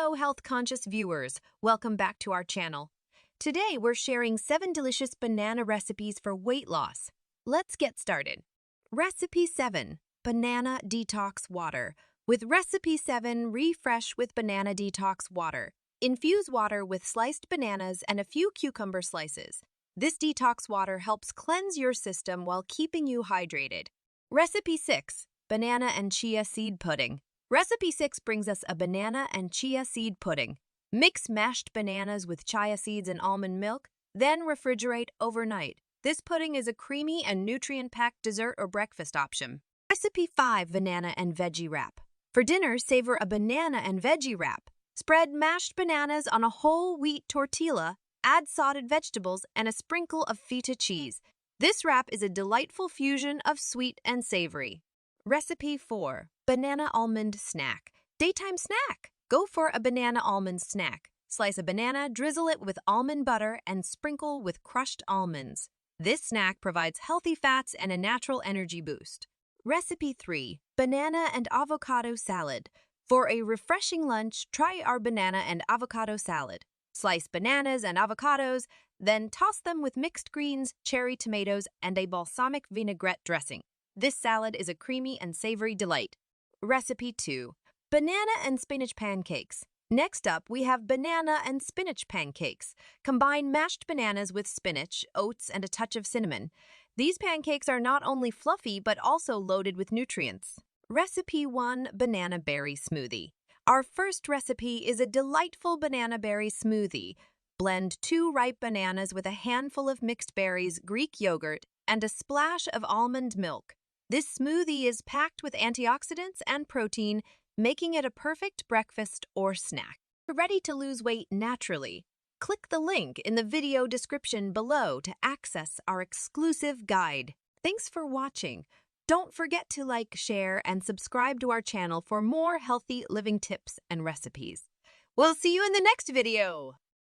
Hello, health-conscious viewers. Welcome back to our channel. Today, we're sharing 7 delicious banana recipes for weight loss. Let's get started. Recipe 7. Banana Detox Water. With Recipe 7, refresh with Banana Detox Water. Infuse water with sliced bananas and a few cucumber slices. This detox water helps cleanse your system while keeping you hydrated. Recipe 6. Banana and Chia Seed Pudding. Recipe 6 brings us a banana and chia seed pudding. Mix mashed bananas with chia seeds and almond milk, then refrigerate overnight. This pudding is a creamy and nutrient-packed dessert or breakfast option. Recipe 5. Banana and Veggie Wrap. For dinner, savor a banana and veggie wrap. Spread mashed bananas on a whole wheat tortilla, add sauteed vegetables, and a sprinkle of feta cheese. This wrap is a delightful fusion of sweet and savory. Recipe 4. Banana Almond Snack. Daytime snack. Go for a banana almond snack. Slice a banana, drizzle it with almond butter, and sprinkle with crushed almonds. This snack provides healthy fats and a natural energy boost. Recipe 3. Banana and Avocado Salad. For a refreshing lunch, try our banana and avocado salad. Slice bananas and avocados, then toss them with mixed greens, cherry tomatoes, and a balsamic vinaigrette dressing. This salad is a creamy and savory delight. Recipe 2. Banana and Spinach Pancakes. Next up, we have banana and spinach pancakes. Combine mashed bananas with spinach, oats, and a touch of cinnamon. These pancakes are not only fluffy, but also loaded with nutrients. Recipe 1. Banana Berry Smoothie. Our first recipe is a delightful banana berry smoothie. Blend 2 ripe bananas with a handful of mixed berries, Greek yogurt, and a splash of almond milk. This smoothie is packed with antioxidants and protein, making it a perfect breakfast or snack. Ready to lose weight naturally? Click the link in the video description below to access our exclusive guide. Thanks for watching. Don't forget to like, share, and subscribe to our channel for more healthy living tips and recipes. We'll see you in the next video!